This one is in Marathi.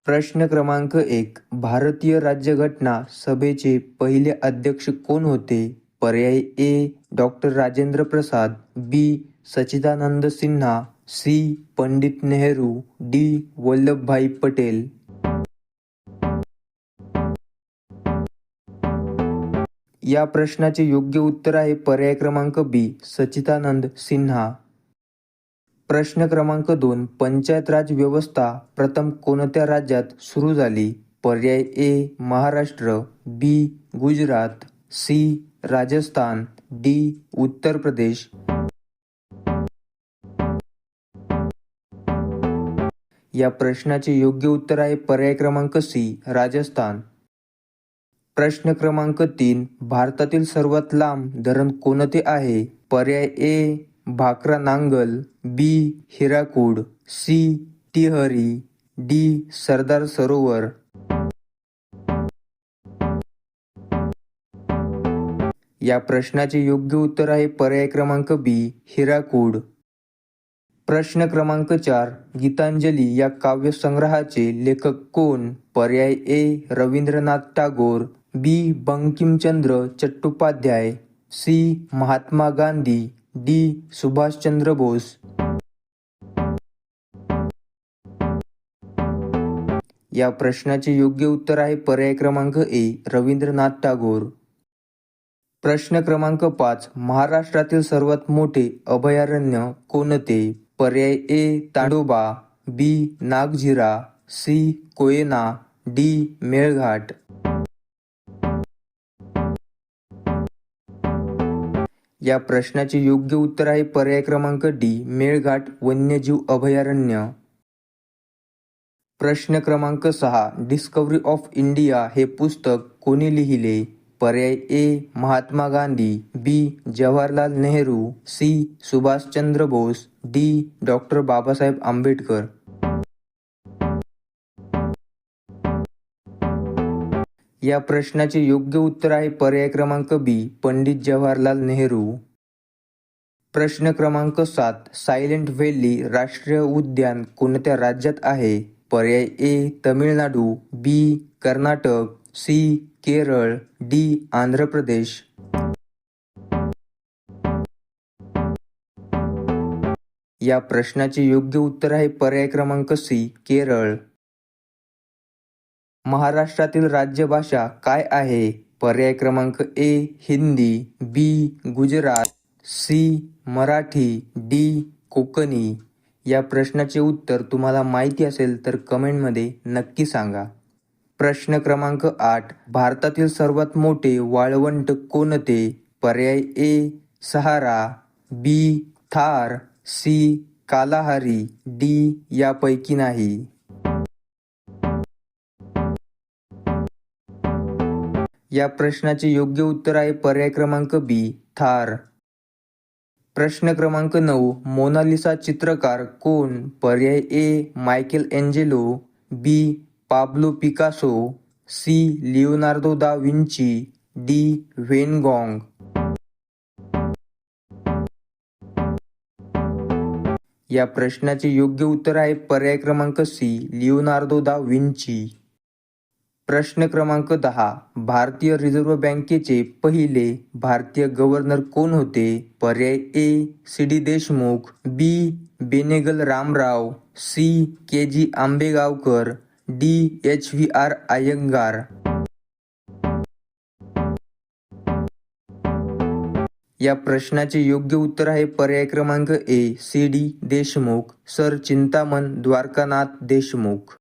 प्रश्न क्रमांक 1. भारतीय राज्यघटना सभेचे पहिले अध्यक्ष कोण होते? पर्याय ए. डॉ. राजेंद्र प्रसाद, बी. सच्चिदानंद सिन्हा, सी. पंडित नेहरू, डी. वल्लभभाई पटेल. या प्रश्नाचे योग्य उत्तर आहे पर्याय क्रमांक बी. सच्चिदानंद सिन्हा. प्रश्न क्रमांक 2. पंचायत राज व्यवस्था प्रथम कोणत्या राज्यात सुरू झाली? पर्याय ए. महाराष्ट्र, बी. गुजरात, सी. राजस्थान, डी. उत्तर प्रदेश. या प्रश्नाचे योग्य उत्तर आहे पर्याय क्रमांक सी. राजस्थान. प्रश्न क्रमांक 3. भारतातील सर्वात लांब धरण कोणते आहे? पर्याय ए. भाकरा नांगल, बी. हिराकूड, सी. टिहरी, डी. सरदार सरोवर. या प्रश्नाचे योग्य उत्तर आहे पर्याय क्रमांक बी. हिराकूड. प्रश्न क्रमांक 4. गीतांजली या काव्यसंग्रहाचे लेखक कोण? पर्याय ए. रवींद्रनाथ टागोर, बी. बंकिमचंद्र चट्टोपाध्याय, सी. महात्मा गांधी, डी. सुभाषचंद्र बोस. या प्रश्नाचे योग्य उत्तर आहे पर्याय क्रमांक ए. रवींद्रनाथ टागोर. प्रश्न क्रमांक 5. महाराष्ट्रातील सर्वात मोठे अभयारण्य कोणते? पर्याय ए. ताडोबा, बी. नागझिरा, सी. कोयना, डी. मेळघाट. या प्रश्नाचे योग्य उत्तर आहे पर्याय क्रमांक डी. मेळघाट वन्यजीव अभयारण्य. प्रश्न क्रमांक 6. डिस्कव्हरी ऑफ इंडिया हे पुस्तक कोणी लिहिले? पर्याय ए. महात्मा गांधी, बी. जवाहरलाल नेहरू, सी. सुभाषचंद्र बोस, डी. डॉ. बाबासाहेब आंबेडकर. या प्रश्नाचे योग्य उत्तर आहे पर्याय क्रमांक बी. पंडित जवाहरलाल नेहरू. प्रश्न क्रमांक 7. सायलेंट व्हॅली राष्ट्रीय उद्यान कोणत्या राज्यात आहे? पर्याय ए. तमिळनाडू, बी. कर्नाटक, सी. केरळ, डी. आंध्र प्रदेश. या प्रश्नाचे योग्य उत्तर आहे पर्याय क्रमांक सी. केरळ. महाराष्ट्रातील राज्यभाषा काय आहे? पर्याय क्रमांक ए. हिंदी, बी. गुजरात, सी. मराठी, डी. कोकणी. या प्रश्नाचे उत्तर तुम्हाला माहिती असेल तर कमेंटमध्ये नक्की सांगा. प्रश्न क्रमांक 8. भारतातील सर्वात मोठे वाळवंट कोणते? पर्याय ए. सहारा, बी. थार, सी. Kalahari, D. यापैकी नाही. या प्रश्नाचे योग्य उत्तर आहे पर्याय क्रमांक बी. थार. प्रश्न क्रमांक 9. मोनालिसा चित्रकार कोण? पर्याय A. Michelangelo, B. Pablo Picasso, C. Leonardo da Vinci, D. Van Gogh. या प्रश्नाचे योग्य उत्तर आहे पर्याय क्रमांक सी. Leonardo da Vinci. प्रश्न क्रमांक 10. भारतीय रिझर्व्ह बँकेचे पहिले भारतीय गव्हर्नर कोण होते? पर्याय A. C. D. Deshmukh, B. Benegal Ramrao, C. K. G. Ambegaonkar, D. H. V. R. Iyengar. या प्रश्नाचे योग्य उत्तर आहे पर्याय क्रमांक A. C. D. Deshmukh, sir Chintaman Dwarkanath Deshmukh.